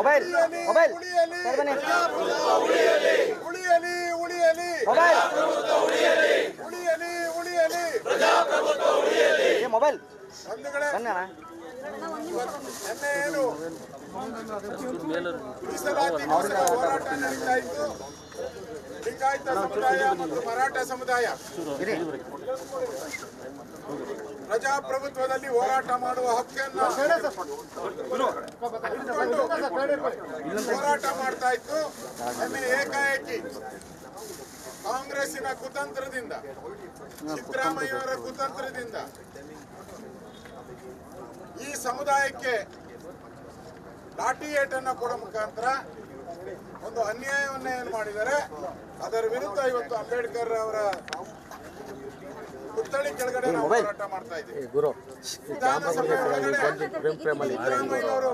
Mobile mobile ಉಳಿಯಲಿ ಉಳಿಯಲಿ ಉಳಿಯಲಿ ಉಳಿಯಲಿ mobile ಏನು ಮೀಸಲಾತಿಗೋಸ್ಕರ ಹೋರಾಟ ನಡೀತಾ ಇತ್ತು. ಲಿಂಗಾಯತ ಸಮುದಾಯ ಮತ್ತು ಮರಾಠ ಸಮುದಾಯ ಪ್ರಜಾಪ್ರಭುತ್ವದಲ್ಲಿ ಹೋರಾಟ ಮಾಡುವ ಹಕ್ಕನ್ನು ಹೋರಾಟ ಮಾಡ್ತಾ ಇತ್ತು. ಒಮ್ಮೆ ಏಕಾಏಕಿ ಕಾಂಗ್ರೆಸ್ಸಿನ ಕುತಂತ್ರದಿಂದ, ಸಿದ್ದರಾಮಯ್ಯವರ ಕುತಂತ್ರದಿಂದ ಈ ಸಮುದಾಯಕ್ಕೆ ಲಾಠಿ ಏಟನ್ನು ಕೊಡೋ ಮುಖಾಂತರ ಒಂದು ಅನ್ಯಾಯವನ್ನ ಏನು ಮಾಡಿದ್ದಾರೆ. ಅದರ ವಿರುದ್ಧ ಇವತ್ತು ಅಂಬೇಡ್ಕರ್ ಅವರ ಪುತ್ಥಳಿ ಕೆಳಗಡೆ ನಾವು ಹೋರಾಟ ಮಾಡ್ತಾ ಇದ್ದೀವಿ. ವಿಧಾನಸಭೆ ಒಳಗಡೆ ಸಿದ್ದರಾಮಯ್ಯನವರು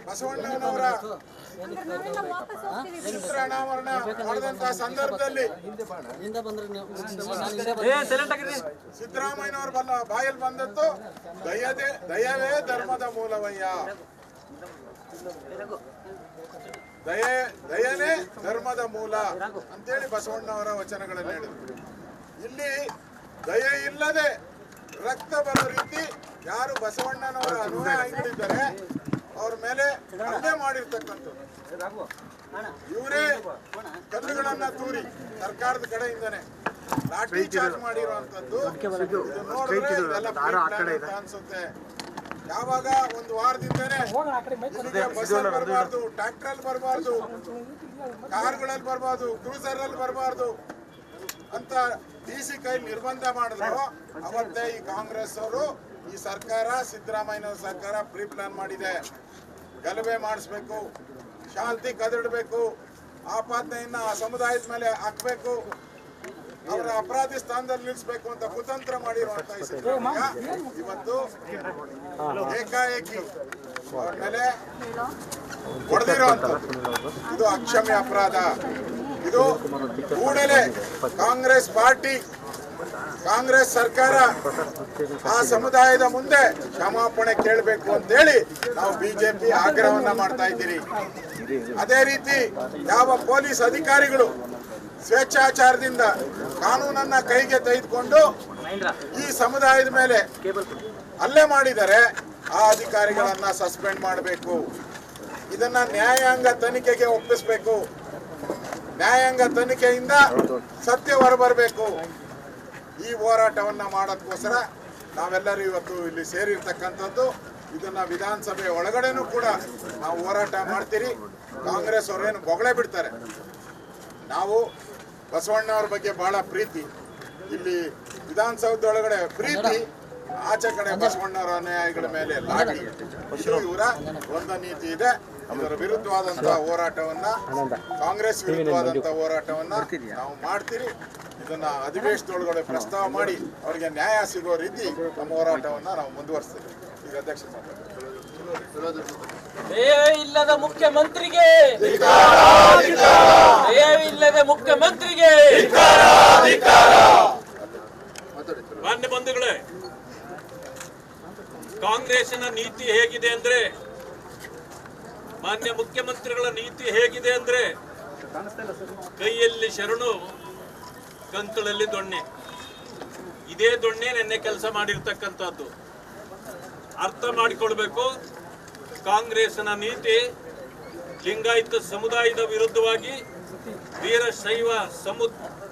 ಬಸವಣ್ಣನವರ ಚಿತ್ರಾನಾವರಣ ಮಾಡಿದಂತಹ ಸಂದರ್ಭದಲ್ಲಿ ಸಿದ್ದರಾಮಯ್ಯನವರ ಬಾಯಲ್ಲಿ ಬಂದದ್ದು ದಯವೇ ಧರ್ಮದ ಮೂಲವಯ್ಯ, ದಯನೇ ಧರ್ಮದ ಮೂಲ ಅಂತೇಳಿ ಬಸವಣ್ಣವರ ವಚನಗಳನ್ನು ಹೇಳಿದ್ರು. ಇಲ್ಲಿ ದಯೆ ಇಲ್ಲದೆ ರಕ್ತ ಬರೋ ರೀತಿ ಯಾರು ಬಸವಣ್ಣನವರ ಅನುಯಾಯಿಗಳಿದ್ದಾರೆ ಅವ್ರ ಮೇಲೆ ಹಲ್ಲೆ ಮಾಡಿರ್ತಕ್ಕಂಥದ್ದು, ಇವರೇ ಕಲ್ಲುಗಳನ್ನ ತೂರಿ ಸರ್ಕಾರದ ಕಡೆಯಿಂದನೇ ಲಾಠಿ ಚಾರ್ಜ್ ಮಾಡಿರುವಂತದ್ದು ನೋಡಿದ್ರೆ ಇದೆಲ್ಲ ಅನ್ಸುತ್ತೆ. ಯಾವಾಗ ಒಂದು ವಾರದಿಂದನೇ ಬಸ್ಸಲ್ಲಿ ಬರಬಾರ್ದು, ಟ್ರ್ಯಾಕ್ಟರ್ ಬರಬಾರ್ದು, ಕಾರ್ಗಳಲ್ಲಿ ಬರಬಾರ್ದು, ಕ್ರೂಸರ್ ಅಲ್ಲಿ ಬರಬಾರ್ದು ಅಂತ ಡಿಸಿ ಕೈ ನಿರ್ಬಂಧ ಮಾಡಿದ್ರು, ಅವತ್ತೇ ಈ ಕಾಂಗ್ರೆಸ್ ಅವರು ಈ ಸರ್ಕಾರ, ಸಿದ್ದರಾಮಯ್ಯನವರ ಸರ್ಕಾರ ಪ್ರೀ ಪ್ಲಾನ್ ಮಾಡಿದೆ. ಗಲಭೆ ಮಾಡಿಸ್ಬೇಕು, ಶಾಂತಿ ಕದಡಬೇಕು, ಆಪಾದನೆಯನ್ನ ಆ ಸಮುದಾಯದ ಮೇಲೆ ಹಾಕ್ಬೇಕು, ಅವರ ಅಪರಾಧಿ ಸ್ಥಾನದಲ್ಲಿ ನಿಲ್ಲಿಸಬೇಕು ಅಂತ ಕುತಂತ್ರ ಮಾಡಿರುವಂತ ಇವತ್ತು ಏಕಾಏಕಿ ಅವ್ರ ಮೇಲೆ ಹೊಡೆದಿರುವಂತದ್ದು ಇದು ಅಕ್ಷಮ್ಯ ಅಪರಾಧ. ಇದು ಕೂಡಲೇ ಕಾಂಗ್ರೆಸ್ ಪಾರ್ಟಿ, ಕಾಂಗ್ರೆಸ್ ಸರ್ಕಾರ ಆ ಸಮುದಾಯದ ಮುಂದೆ ಕ್ಷಮಾಪಣೆ ಕೇಳಬೇಕು ಅಂತೇಳಿ ನಾವು ಬಿಜೆಪಿ ಆಗ್ರಹವನ್ನ ಮಾಡ್ತಾ ಇದ್ದೀರಿ. ಅದೇ ರೀತಿ ಯಾವ ಪೊಲೀಸ್ ಅಧಿಕಾರಿಗಳು ಸ್ವೇಚ್ಛಾಚಾರದಿಂದ ಕಾನೂನನ್ನ ಕೈಗೆ ತೆಗೆದುಕೊಂಡು ಈ ಸಮುದಾಯದ ಮೇಲೆ ಹಲ್ಲೆ ಮಾಡಿದರೆ ಆ ಅಧಿಕಾರಿಗಳನ್ನ ಸಸ್ಪೆಂಡ್ ಮಾಡಬೇಕು. ಇದನ್ನ ನ್ಯಾಯಾಂಗ ತನಿಖೆಗೆ ಒಪ್ಪಿಸಬೇಕು. ನ್ಯಾಯಾಂಗ ತನಿಖೆಯಿಂದ ಸತ್ಯ ಹೊರಬರಬೇಕು. ಈ ಹೋರಾಟವನ್ನ ಮಾಡೋದಕ್ಕೋಸ್ಕರ ನಾವೆಲ್ಲರೂ ಇವತ್ತು ಇಲ್ಲಿ ಸೇರಿರ್ತಕ್ಕಂಥದ್ದು. ಇದನ್ನ ವಿಧಾನಸಭೆ ಒಳಗಡೆನೂ ಕೂಡ ನಾವು ಹೋರಾಟ ಮಾಡ್ತೀರಿ. ಕಾಂಗ್ರೆಸ್ ಅವರೇನು ಬೊಗಳೆ ಬಿಡ್ತಾರೆ. ನಾವು ಬಸವಣ್ಣವ್ರ ಬಗ್ಗೆ ಬಹಳ ಪ್ರೀತಿ, ಇಲ್ಲಿ ವಿಧಾನಸೌಧದ ಒಳಗಡೆ ಪ್ರೀತಿ, ಆಚೆ ಕಡೆ ಬಸವಣ್ಣವರ ಅನುಯಾಯಿಗಳ ಮೇಲೆ ಲಾಠಿ. ಇವರ ಒಂದು ನೀತಿ ಇದೆ. ಇದರ ವಿರುದ್ಧವಾದಂತಹ ಹೋರಾಟವನ್ನ, ಕಾಂಗ್ರೆಸ್ ವಿರುದ್ಧವಾದಂತಹ ಹೋರಾಟವನ್ನ ನಾವು ಮಾಡ್ತೀರಿ. ಇದನ್ನ ಅಧಿವೇಶನದೊಳಗಡೆ ಪ್ರಸ್ತಾವ ಮಾಡಿ ಅವರಿಗೆ ನ್ಯಾಯ ಸಿಗೋ ರೀತಿ ನಮ್ಮ ಹೋರಾಟವನ್ನ ನಾವು ಮುಂದುವರಿಸ್ತೀವಿ. ಈಗ ಅಧ್ಯಕ್ಷ ಇಲ್ಲದ ಮುಖ್ಯಮಂತ್ರಿಗೆ, ಇಲ್ಲದ ಮುಖ್ಯಮಂತ್ರಿಗೆ ಮಾನ್ಯ ಬಂಧುಗಳೇ, ಕಾಂಗ್ರೆಸ್ಸಿನ ನೀತಿ ಹೇಗಿದೆ ಅಂದ್ರೆ, ಮಾನ್ಯ ಮುಖ್ಯಮಂತ್ರಿಗಳ ನೀತಿ ಹೇಗಿದೆ ಅಂದ್ರೆ, ಕೈಯಲ್ಲಿ ಶರಣು, ಕಂಕಳಲ್ಲಿ ದೊಣ್ಣೆ. ಇದೇ ದೊಣ್ಣೆ ನೆನ್ನೆ ಕೆಲಸ ಮಾಡಿರ್ತಕ್ಕಂಥದ್ದು. ಅರ್ಥ ಮಾಡಿಕೊಳ್ಬೇಕು. ಕಾಂಗ್ರೆಸ್ನ ನೀತಿ ಲಿಂಗಾಯತ ಸಮುದಾಯದ ವಿರುದ್ಧವಾಗಿ, ವೀರಶೈವ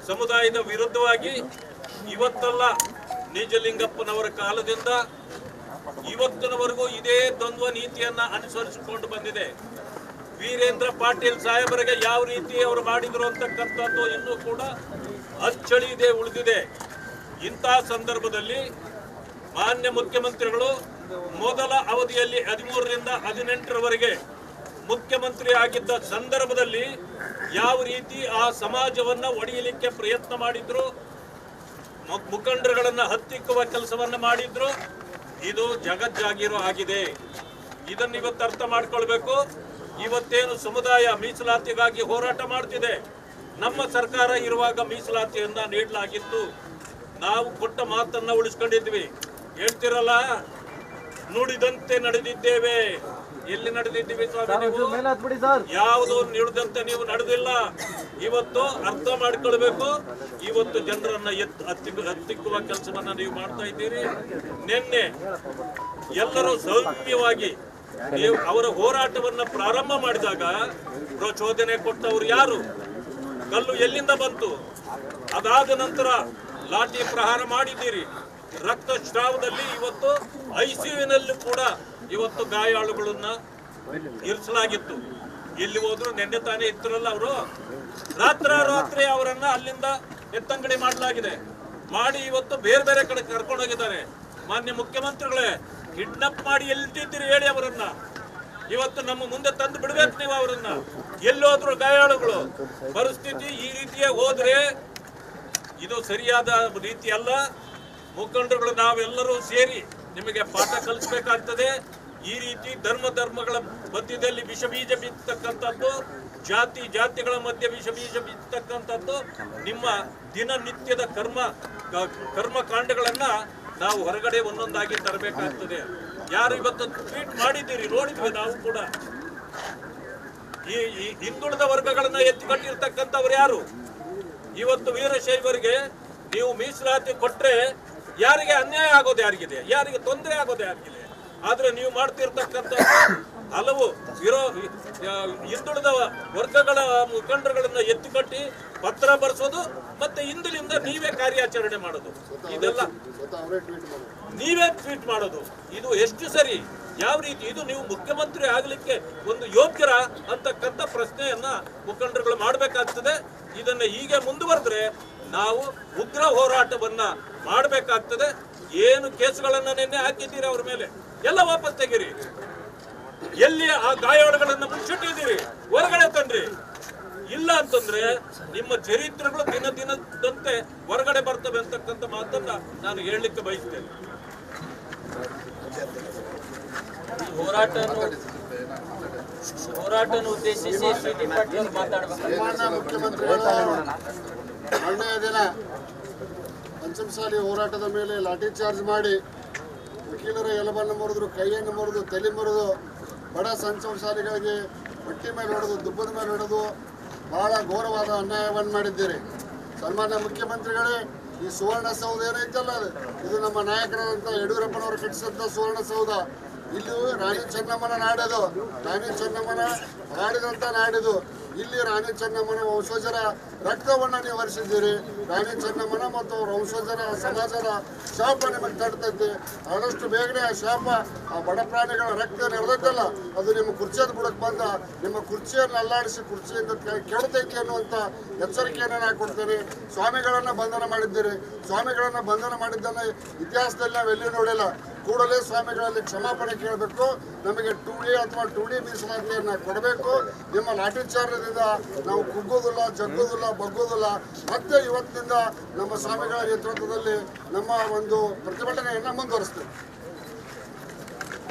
ಸಮುದಾಯದ ವಿರುದ್ಧವಾಗಿ ಇವತ್ತಲ್ಲ, ನಿಜಲಿಂಗಪ್ಪನವರ ಕಾಲದಿಂದ ಇವತ್ತಿನವರೆಗೂ ಇದೇ ದ್ವಂದ್ವ ನೀತಿಯನ್ನ ಅನುಸರಿಸಿಕೊಂಡು ಬಂದಿದೆ. ವೀರೇಂದ್ರ ಪಾಟೀಲ್ ಸಾಹೇಬರಿಗೆ ಯಾವ ರೀತಿ ಅವರು ಮಾಡಿದ್ರು ಅಂತಕ್ಕಂಥದ್ದು ಇನ್ನೂ ಕೂಡ ಅಚ್ಚಳಿಯದೆ ಉಳಿದಿದೆ. ಇಂತಹ ಸಂದರ್ಭದಲ್ಲಿ ಮಾನ್ಯ ಮುಖ್ಯಮಂತ್ರಿಗಳು ಮೊದಲ ಅವಧಿಯಲ್ಲಿ 13ರಿಂದ 18ರವರೆಗೆ ಮುಖ್ಯಮಂತ್ರಿ ಆಗಿದ್ದ ಸಂದರ್ಭದಲ್ಲಿ ಯಾವ ರೀತಿ ಆ ಸಮಾಜವನ್ನ ಒಡೆಯಲಿಕ್ಕೆ ಪ್ರಯತ್ನ ಮಾಡಿದ್ರು, ಮುಖಂಡರುಗಳನ್ನ ಹತ್ತಿಕ್ಕುವ ಕೆಲಸವನ್ನ ಮಾಡಿದ್ರು, ಇದು ಜಗಜ್ಜಾಗೀರು ಆಗಿದೆ. ಇದನ್ನು ಇವತ್ತು ಅರ್ಥ ಮಾಡ್ಕೊಳ್ಬೇಕು. ಇವತ್ತೇನು ಸಮುದಾಯ ಮೀಸಲಾತಿಗಾಗಿ ಹೋರಾಟ ಮಾಡ್ತಿದೆ, ನಮ್ಮ ಸರ್ಕಾರ ಇರುವಾಗ ಮೀಸಲಾತಿಯನ್ನ ನೀಡಲಾಗಿತ್ತು. ನಾವು ಕೊಟ್ಟ ಮಾತನ್ನ ಉಳಿಸ್ಕೊಂಡಿದ್ವಿ. ಹೇಳ್ತಿರಲ್ಲ, ನುಡಿದಂತೆ ನಡೆದಿದ್ದೇವೆ, ಎಲ್ಲಿ ನಡೆದಿದ್ದೀವಿ ಸ್ವಾಮಿ? ನೀವು ಯಾವುದು ನುಡಿದಂತೆ ನೀವು ನಡೆದಿಲ್ಲ. ಇವತ್ತು ಅರ್ಥ ಮಾಡ್ಕೊಳ್ಬೇಕು. ಇವತ್ತು ಜನರನ್ನ ಹತ್ತಿಕ್ಕುವ ಕೆಲಸವನ್ನ ನೀವು ಮಾಡ್ತಾ ಇದ್ದೀರಿ. ನಿನ್ನೆ ಎಲ್ಲರೂ ಸೌಮ್ಯವಾಗಿ ನೀವು ಅವರ ಹೋರಾಟವನ್ನ ಪ್ರಾರಂಭ ಮಾಡಿದಾಗ ಪ್ರಚೋದನೆ ಕೊಟ್ಟವರು ಯಾರು? ಕಲ್ಲು ಎಲ್ಲಿಂದ ಬಂತು? ಅದಾದ ನಂತರ ಲಾಠಿ ಪ್ರಹಾರ ಮಾಡಿದ್ದೀರಿ. ರಕ್ತಸ್ರಾವದಲ್ಲಿ ಇವತ್ತು ಐಸಿಯುನಲ್ಲಿ ಕೂಡ ಇವತ್ತು ಗಾಯಾಳುಗಳನ್ನ ಇರಿಸಲಾಗಿತ್ತು. ಎಲ್ಲಿ ಹೋದ್ರು ನಿನ್ನೆ ತಾನೇ ಇತ್ತರಲ್ಲ ಅವರು. ರಾತ್ರಿ ಅವರನ್ನ ಅಲ್ಲಿಂದ ಎತ್ತಂಗಡಿ ಮಾಡಲಾಗಿದೆ. ಮಾಡಿ ಇವತ್ತು ಬೇರೆ ಬೇರೆ ಕಡೆ ಕರ್ಕೊಂಡು ಹೋಗಿದ್ದಾರೆ. ಮಾನ್ಯ ಮುಖ್ಯಮಂತ್ರಿಗಳೇ, ಕಿಡ್ನಾಪ್ ಮಾಡಿ ಎಲ್ಲಿಟ್ಟಿದ್ದೀರಿ ಹೇಳಿ ಅವರನ್ನ. ಇವತ್ತು ನಮ್ಮ ಮುಂದೆ ತಂದು ಬಿಡ್ಬೇಕು ನೀವು ಅವರನ್ನ. ಎಲ್ಲೋದ್ರು ಗಾಯಾಳುಗಳು. ಪರಿಸ್ಥಿತಿ ಈ ರೀತಿಯೇ ಹೋದ್ರೆ ಇದು ಸರಿಯಾದ ರೀತಿ ಅಲ್ಲ. ಮುಖಂಡರುಗಳು ನಾವೆಲ್ಲರೂ ಸೇರಿ ನಿಮಗೆ ಪಾಠ ಕಲಿಸಬೇಕಾಗ್ತದೆ. ಈ ರೀತಿ ಧರ್ಮಗಳ ಮಧ್ಯದಲ್ಲಿ ವಿಷ ಬೀಜ ಬಿತ್ತಕ್ಕಂಥದ್ದು, ಜಾತಿಗಳ ಮಧ್ಯೆ ವಿಷ ಬೀಜ ಬಿತ್ತಕ್ಕಂಥದ್ದು ನಿಮ್ಮ ದಿನನಿತ್ಯದ ಕರ್ಮಕಾಂಡಗಳನ್ನ ನಾವು ಹೊರಗಡೆ ಒಂದೊಂದಾಗಿ ತರಬೇಕಾಗ್ತದೆ. ಯಾರು ಇವತ್ತು ಟ್ವೀಟ್ ಮಾಡಿದ್ದೀರಿ ನೋಡಿದ್ವಿ ನಾವು ಕೂಡ. ಈ ಹಿಂದುಳಿದ ವರ್ಗಗಳನ್ನ ಎತ್ತಿಕಟ್ಟಿರ್ತಕ್ಕಂಥವ್ರು ಯಾರು? ಇವತ್ತು ವೀರಶೈವರಿಗೆ ನೀವು ಮೀಸಲಾತಿ ಕೊಟ್ರೆ ಯಾರಿಗೆ ಅನ್ಯಾಯ ಆಗೋದು ಯಾರಿಗಿದೆ? ಯಾರಿಗೆ ತೊಂದರೆ ಆಗೋದು ಯಾರಿಗಿದೆ? ಆದ್ರೆ ನೀವು ಮಾಡ್ತಿರ್ತಕ್ಕಂಥ ಹಲವು ಹಿಂದುಳಿದ ವರ್ಗಗಳ ಮುಖಂಡರುಗಳನ್ನ ಎತ್ತಿಕಟ್ಟಿ ಪತ್ರ ಬರೆಸೋದು, ಮತ್ತೆ ಹಿಂದಿನಿಂದ ನೀವೇ ಕಾರ್ಯಾಚರಣೆ ಮಾಡೋದು, ಇದೆಲ್ಲ ನೀವೇ ಟ್ವೀಟ್ ಮಾಡೋದು. ಇದು ಎಷ್ಟು ಸರಿ? ಯಾವ ರೀತಿ? ಇದು ನೀವು ಮುಖ್ಯಮಂತ್ರಿ ಆಗ್ಲಿಕ್ಕೆ ಒಂದು ಯೋಗ್ಯರ ಅಂತಕ್ಕಂಥ ಪ್ರಶ್ನೆಯನ್ನ ಮುಖಂಡರುಗಳು ಮಾಡಬೇಕಾಗ್ತದೆ. ಇದನ್ನ ಹೀಗೆ ಮುಂದುವರೆದ್ರೆ ನಾವು ಉಗ್ರ ಹೋರಾಟವನ್ನ ಮಾಡಬೇಕಾಗ್ತದೆ. ಏನು ಕೇಸುಗಳನ್ನ ನಿನ್ನೆ ಹಾಕಿದ್ದೀರಿ ಅವ್ರ ಮೇಲೆ ಎಲ್ಲ ವಾಪಸ್ ತೆಗೀರಿ. ಎಲ್ಲಿ ಆ ಗಾಯಾಳುಗಳನ್ನ ಮುಚ್ಚಿಟ್ಟಿದ್ದೀರಿ ಹೊರಗಡೆ ತನ್ರಿ. ಇಲ್ಲ ಅಂತಂದ್ರೆ ನಿಮ್ಮ ಚರಿತ್ರೆಗಳು ದಿನದಂತೆ ಹೊರಗಡೆ ಬರ್ತವೆ ಅಂತಕ್ಕಂಥ ಮಾತನ್ನ ನಾನು ಹೇಳಲಿಕ್ಕೆ ಬಯಸ್ತೇನೆ. ಹೋರಾಟ ಉದ್ದೇಶಿಸಿ ಶ್ರೀ ಪಾಟೀಲ್ ಮಾತಾಡಬೇಕು. ಮುಖ್ಯಮಂತ್ರಿಗಳು ಮೊನ್ನೆಯ ದಿನ ಪಂಚಮಸಾಲಿ ಹೋರಾಟದ ಮೇಲೆ ಲಾಠಿ ಚಾರ್ಜ್ ಮಾಡಿ ವಕೀಲರ ಎಲಬನ್ನು ಮುರಿದ್ರು, ಕೈಯನ್ನು ಮುರಿದು, ತಲೆ ಮುರಿದು, ಬಡ ಪಂಚಮಸಾಲಿಗಳಿಗೆ ಹೊಟ್ಟೆ ಮೇಲೆ ಹೊಡೆದು, ದುಬ್ಬದ ಮೇಲೆ ಹೊಡೆದು ಬಹಳ ಘೋರವಾದ ಅನ್ಯಾಯವನ್ನು ಮಾಡಿದ್ದೀರಿ. ಸನ್ಮಾನ್ಯ ಮುಖ್ಯಮಂತ್ರಿಗಳೇ, ಈ ಸುವರ್ಣಸೌಧ ಏನೈತಲ್ಲ, ಇದು ನಮ್ಮ ನಾಯಕರಾದಂಥ ಯಡಿಯೂರಪ್ಪನವರು ಕಟ್ಟಿಸಿದಂಥ ಸುವರ್ಣಸೌಧ. ಇಲ್ಲಿ ರಾಣಿ ಚೆನ್ನಮ್ಮನ ನಾಡಿದು, ರಾಣಿ ಚೆನ್ನಮ್ಮನ ಆಡಿದಂಥ ನಾಡಿದು. ಇಲ್ಲಿ ರಾಣಿ ಚೆನ್ನಮ್ಮನ ವಂಶಜರ ರಕ್ತವನ್ನು ನೀವು ಹರಿಸಿದ್ದೀರಿ. ರಾಣಿ ಚೆನ್ನಮ್ಮನ ಮತ್ತು ಅವರ ವಂಶಜರ ಸಮಾಜದ ಶಾಪ ನಿಮಗೆ ತಡ್ತೈತಿ. ಆದಷ್ಟು ಬೇಗನೆ ಆ ಶಾಪ, ಆ ಬಡ ಪ್ರಾಣಿಗಳ ರಕ್ತ ನಡೆದೈತಲ್ಲ, ಅದು ನಿಮ್ಮ ಕುರ್ಚಿಯನ್ನು ಬುಡಕ್ಕೆ ಬಂದ ನಿಮ್ಮ ಕುರ್ಚಿಯನ್ನು ಅಲ್ಲಾಡಿಸಿ ಕುರ್ಚಿಯಿಂದ ಕೆಡತೈತಿ ಅನ್ನುವಂಥ ಎಚ್ಚರಿಕೆಯನ್ನು ನಾನು ಕೊಡ್ತೇನೆ. ಸ್ವಾಮಿಗಳನ್ನು ಬಂಧನ ಮಾಡಿದ್ದೀರಿ. ಸ್ವಾಮಿಗಳನ್ನು ಬಂಧನ ಮಾಡಿದ್ದನ್ನು ಇತಿಹಾಸದಲ್ಲಿ ನಾವೆಲ್ಲೂ ನೋಡಿಲ್ಲ. ಕೂಡಲೇ ಸ್ವಾಮಿಗಳಲ್ಲಿ ಕ್ಷಮಾಪಣೆ ಕೇಳಬೇಕು. ನಮಗೆ 2D ಅಥವಾ 2D ಮೀಸಲಾತಿಯನ್ನು ಕೊಡಬೇಕು. ನಿಮ್ಮ ಲಾಠಿ ಚಾರ್ಜದಿಂದ ನಾವು ಕುಗ್ಗೋದಿಲ್ಲ, ಜಗ್ಗೋದಿಲ್ಲ, ಬಗ್ಗೋದಿಲ್ಲ. ಮತ್ತೆ ಇವತ್ತಿನಿಂದ ನಮ್ಮ ಸ್ವಾಮಿಗಳ ನೇತೃತ್ವದಲ್ಲಿ ನಮ್ಮ ಒಂದು ಪ್ರತಿಭಟನೆಯನ್ನು ಮುಂದುವರಿಸ್ತೇವೆ.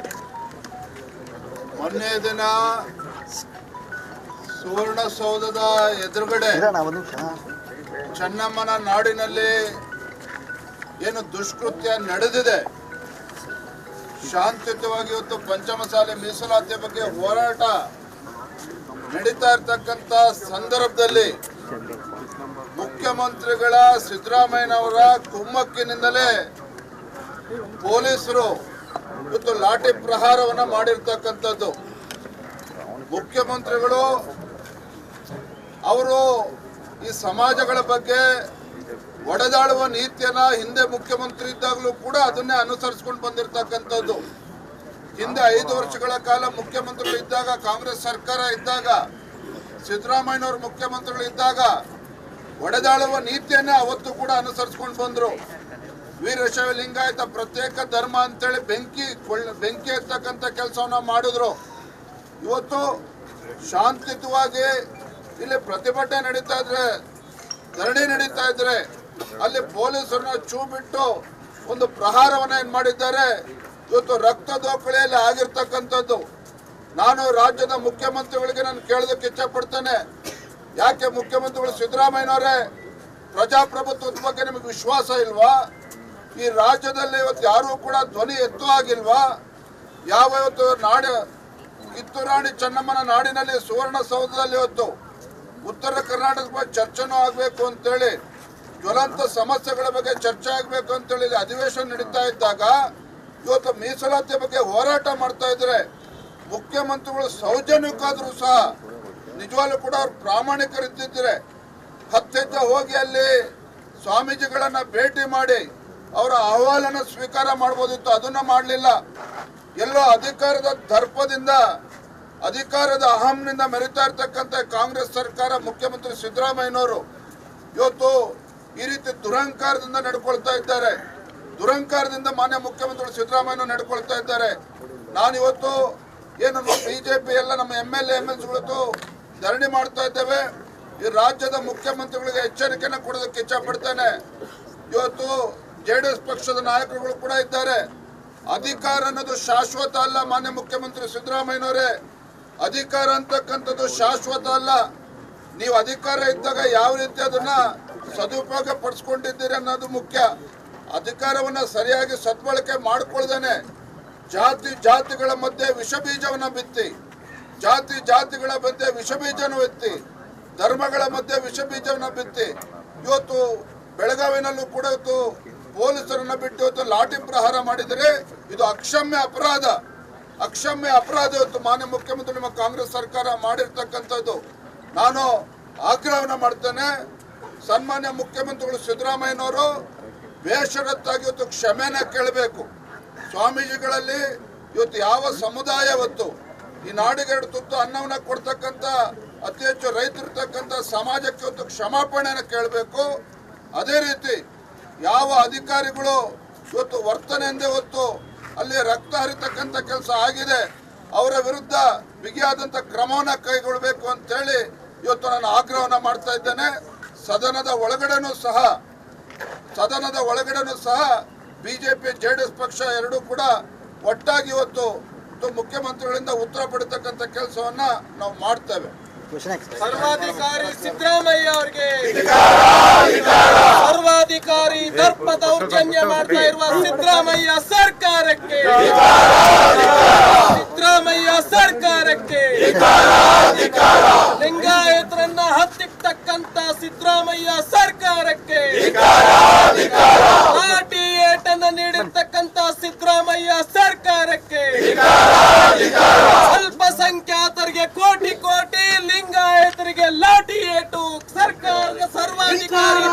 ಮೊನ್ನೆ ದಿನ ಸುವರ್ಣಸೌಧದ ಎದುರುಗಡೆ ಚೆನ್ನಮ್ಮನ ನಾಡಿನಲ್ಲಿ ಏನು ದುಷ್ಕೃತ್ಯ ನಡೆದಿದೆ, ಶಾಂತಿಯುತವಾಗಿ ಇವತ್ತು ಪಂಚಮಸಾಲಿ ಮೀಸಲಾತಿಯ ಬಗ್ಗೆ ಹೋರಾಟ ನಡೀತಾ ಇರ್ತಕ್ಕಂಥ ಸಂದರ್ಭದಲ್ಲಿ ಮುಖ್ಯಮಂತ್ರಿಗಳ ಸಿದ್ದರಾಮಯ್ಯನವರ ಕುಮ್ಮಕ್ಕಿನಿಂದಲೇ ಪೊಲೀಸರು ಇವತ್ತು ಲಾಠಿ ಪ್ರಹಾರವನ್ನ ಮಾಡಿರ್ತಕ್ಕಂಥದ್ದು. ಮುಖ್ಯಮಂತ್ರಿಗಳು ಅವರು ಈ ಸಮಾಜಗಳ ಬಗ್ಗೆ ಒಡೆದಾಡುವ ನೀತಿಯನ್ನ ಹಿಂದೆ ಮುಖ್ಯಮಂತ್ರಿ ಇದ್ದಾಗಲೂ ಕೂಡ ಅದನ್ನೇ ಅನುಸರಿಸಿಕೊಂಡು ಬಂದಿರತಕ್ಕಂಥದ್ದು. ಹಿಂದೆ 5 ವರ್ಷಗಳ ಕಾಲ ಮುಖ್ಯಮಂತ್ರಿಗಳು ಇದ್ದಾಗ, ಕಾಂಗ್ರೆಸ್ ಸರ್ಕಾರ ಇದ್ದಾಗ, ಸಿದ್ದರಾಮಯ್ಯನವರು ಮುಖ್ಯಮಂತ್ರಿಗಳು ಇದ್ದಾಗ ಒಡೆದಾಳುವ ನೀತಿಯನ್ನೇ ಅವತ್ತು ಕೂಡ ಅನುಸರಿಸಿಕೊಂಡು ಬಂದರು. ವೀರಶೈವ ಲಿಂಗಾಯತ ಪ್ರತ್ಯೇಕ ಧರ್ಮ ಅಂತೇಳಿ ಬೆಂಕಿ ಎತ್ತಕ್ಕಂಥ ಕೆಲಸವನ್ನ ಮಾಡಿದ್ರು. ಇವತ್ತು ಶಾಂತಿಯುತವಾಗಿ ಇಲ್ಲಿ ಪ್ರತಿಭಟನೆ ನಡೀತಾ ಇದ್ರೆ, ಧರಣಿ ನಡೀತಾ ಇದ್ರೆ, ಅಲ್ಲಿ ಪೊಲೀಸರನ್ನ ಚೂ ಬಿಟ್ಟು ಒಂದು ಪ್ರಹಾರವನ್ನ ಏನ್ ಮಾಡಿದ್ದಾರೆ. ಇವತ್ತು ರಕ್ತ ದೋಕಳಿಯಲ್ಲಿ ಆಗಿರ್ತಕ್ಕಂಥದ್ದು. ನಾನು ರಾಜ್ಯದ ಮುಖ್ಯಮಂತ್ರಿಗಳಿಗೆ ನಾನು ಕೇಳೋದಕ್ಕೆ ಇಚ್ಛೆ ಪಡ್ತೇನೆ, ಯಾಕೆ ಮುಖ್ಯಮಂತ್ರಿಗಳು ಸಿದ್ದರಾಮಯ್ಯನವರೇ ಪ್ರಜಾಪ್ರಭುತ್ವದ ಬಗ್ಗೆ ನಿಮಗೆ ವಿಶ್ವಾಸ ಇಲ್ವಾ? ಈ ರಾಜ್ಯದಲ್ಲಿ ಇವತ್ತು ಯಾರೂ ಕೂಡ ಧ್ವನಿ ಎತ್ತುವಾಗಿಲ್ವಾ? ಯಾವ ಇವತ್ತು ಕಿತ್ತೂರಾಣಿ ಚೆನ್ನಮ್ಮನ ನಾಡಿನಲ್ಲಿ ಸುವರ್ಣಸೌಧದಲ್ಲಿ ಇವತ್ತು ಉತ್ತರ ಕರ್ನಾಟಕದ ಬಗ್ಗೆ ಚರ್ಚೆನೂ ಆಗಬೇಕು ಅಂತೇಳಿ, ಜ್ವಲಂತ ಸಮಸ್ಯೆಗಳ ಬಗ್ಗೆ ಚರ್ಚೆ ಆಗಬೇಕು ಅಂತೇಳಿ ಇಲ್ಲಿ ಅಧಿವೇಶನ ನಡೀತಾ ಇದ್ದಾಗ ಇವತ್ತು ಮೀಸಲಾತಿ ಬಗ್ಗೆ ಹೋರಾಟ ಮಾಡ್ತಾ ಇದ್ರೆ ಮುಖ್ಯಮಂತ್ರಿಗಳು ಸೌಜನ್ಯಕ್ಕಾದ್ರೂ ಸಹ ನಿಜವಾಗ್ಲೂ ಕೂಡ ಅವ್ರು ಪ್ರಾಮಾಣಿಕರಿದ್ದಿದ್ರೆ 10 ಹೆಜ್ಜೆ ಹೋಗಿ ಅಲ್ಲಿ ಸ್ವಾಮೀಜಿಗಳನ್ನ ಭೇಟಿ ಮಾಡಿ ಅವರ ಅಹವಾಲನ್ನು ಸ್ವೀಕಾರ ಮಾಡ್ಬೋದಿತ್ತು. ಅದನ್ನ ಮಾಡಲಿಲ್ಲ. ಎಲ್ಲೋ ಅಧಿಕಾರದ ದರ್ಪದಿಂದ, ಅಧಿಕಾರದ ಅಹಂನಿಂದ ಮೆರಿತಾ ಇರ್ತಕ್ಕಂಥ ಕಾಂಗ್ರೆಸ್ ಸರ್ಕಾರ, ಮುಖ್ಯಮಂತ್ರಿ ಸಿದ್ದರಾಮಯ್ಯನವರು ಇವತ್ತು ಈ ರೀತಿ ದುರಹಂಕಾರದಿಂದ ನಡ್ಕೊಳ್ತಾ ಇದ್ದಾರೆ. ದುರಹಂಕಾರದಿಂದ ಮಾನ್ಯ ಮುಖ್ಯಮಂತ್ರಿ ಸಿದ್ದರಾಮಯ್ಯ ನಡ್ಕೊಳ್ತಾ ಇದ್ದಾರೆ. ನಾನಿವತ್ತು ಏನು ಬಿಜೆಪಿ ಎಲ್ಲ ನಮ್ಮ MLA-MLCಗಳು ಧರಣಿ ಮಾಡ್ತಾ ಇದ್ದೇವೆ. ಈ ರಾಜ್ಯದ ಮುಖ್ಯಮಂತ್ರಿಗಳಿಗೆ ಎಚ್ಚರಿಕೆಯನ್ನು ಕೊಡೋದಕ್ಕೆ ಇಚ್ಛೆ ಪಡ್ತೇನೆ. ಇವತ್ತು JDS ಪಕ್ಷದ ನಾಯಕರುಗಳು ಕೂಡ ಇದ್ದಾರೆ. ಅಧಿಕಾರ ಅನ್ನೋದು ಶಾಶ್ವತ ಅಲ್ಲ. ಮಾನ್ಯ ಮುಖ್ಯಮಂತ್ರಿ ಸಿದ್ದರಾಮಯ್ಯನವರೇ, ಅಧಿಕಾರ ಅಂತಕ್ಕಂಥದ್ದು ಶಾಶ್ವತ ಅಲ್ಲ. ನೀವು ಅಧಿಕಾರ ಇದ್ದಾಗ ಯಾವ ರೀತಿ ಅದನ್ನ ಸದುಪಯೋಗ ಪಡಿಸ್ಕೊಂಡಿದ್ದೀರಿ ಅನ್ನೋದು ಮುಖ್ಯ. ಅಧಿಕಾರವನ್ನ ಸರಿಯಾಗಿ ಸದ್ಬಳಕೆ ಮಾಡಿಕೊಳ್ಳದೇನೆ ಜಾತಿಗಳ ಮಧ್ಯೆ ವಿಷಬೀಜವನ್ನ ಬಿತ್ತಿ, ಜಾತಿಗಳ ಮಧ್ಯೆ ವಿಷಬೀಜನ ಬಿತ್ತಿ, ಧರ್ಮಗಳ ಮಧ್ಯೆ ವಿಷಬೀಜವನ್ನ ಬಿತ್ತಿ ಇವತ್ತು ಬೆಳಗಾವಿನಲ್ಲೂ ಕೂಡ ಇವತ್ತು ಪೊಲೀಸರನ್ನ ಬಿಟ್ಟು ಇವತ್ತು ಲಾಠಿ ಪ್ರಹಾರ ಮಾಡಿದರೆ ಇದು ಅಕ್ಷಮ್ಯ ಅಪರಾಧ. ಇವತ್ತು ಮಾನ್ಯ ಮುಖ್ಯಮಂತ್ರಿ ನಿಮ್ಮ ಕಾಂಗ್ರೆಸ್ ಸರ್ಕಾರ ಮಾಡಿರ್ತಕ್ಕಂಥದ್ದು. ನಾನು ಆಗ್ರಹವನ್ನ ಮಾಡ್ತೇನೆ, ಸನ್ಮಾನ್ಯ ಮುಖ್ಯಮಂತ್ರಿಗಳು ಸಿದ್ದರಾಮಯ್ಯನವರು ಬೇಷರತ್ತಾಗಿ ಇವತ್ತು ಕ್ಷಮೆನ ಕೇಳಬೇಕು. ಸ್ವಾಮೀಜಿಗಳಲ್ಲಿ ಇವತ್ತು ಯಾವ ಸಮುದಾಯ ಇವತ್ತು ಈ ನಾಡಿಗೆ 2 ತುತ್ತು ಅನ್ನವನ್ನ ಕೊಡ್ತಕ್ಕಂಥ ಅತಿ ಹೆಚ್ಚು ರೈತರಿರ್ತಕ್ಕಂಥ ಸಮಾಜಕ್ಕೆ ಇವತ್ತು ಕ್ಷಮಾಪಣೆಯನ್ನು ಕೇಳಬೇಕು. ಅದೇ ರೀತಿ ಯಾವ ಅಧಿಕಾರಿಗಳು ಇವತ್ತು ವರ್ತನೆಯಿಂದ ಇವತ್ತು ಅಲ್ಲಿ ರಕ್ತ ಹರಿತಕ್ಕಂಥ ಕೆಲಸ ಆಗಿದೆ ಅವರ ವಿರುದ್ಧ ಬಿಗಿಯಾದಂಥ ಕ್ರಮವನ್ನು ಕೈಗೊಳ್ಳಬೇಕು ಅಂತೇಳಿ ಇವತ್ತು ನಾನು ಆಗ್ರಹವನ್ನು ಮಾಡ್ತಾ ಇದ್ದೇನೆ. ಸದನದ ಒಳಗಡೆನೂ ಸಹ ಬಿಜೆಪಿ JDS ಪಕ್ಷ ಎರಡೂ ಕೂಡ ಒಟ್ಟಾಗಿ ಇವತ್ತು ಮುಖ್ಯಮಂತ್ರಿಗಳಿಂದ ಉತ್ತರ ಪಡಿತಕ್ಕಂಥ ಕೆಲಸವನ್ನ ನಾವು ಮಾಡ್ತೇವೆ. ಸರ್ವಾಧಿಕಾರಿ ಸಿದ್ದರಾಮಯ್ಯ ಅವರಿಗೆ, ಸರ್ವಾಧಿಕಾರಿ ದರ್ಪ ದೌರ್ಜನ್ಯ ಮಾಡ್ತಾ ಇರುವ ಸಿದ್ದರಾಮಯ್ಯ ಸರ್ಕಾರಕ್ಕೆ, ಲಿಂಗಾಯತರನ್ನ ಹತ್ತಿರ್ತಕ್ಕಂಥ ಸಿದ್ದರಾಮಯ್ಯ ಸರ್ಕಾರಕ್ಕೆ, ಲಾಠಿ ಏಟನ್ನು ನೀಡಿರ್ತಕ್ಕಂಥ ಸಿದ್ದರಾಮಯ್ಯ ಸರ್ಕಾರಕ್ಕೆ, ಅಲ್ಪಸಂಖ್ಯಾತರಿಗೆ ಕೋಟಿ ಲಿಂಗಾಯತರಿಗೆ ಲಾಠಿ ಏಟು ಸರ್ಕಾರದ ಸರ್ವಾಧಿಕಾರಿ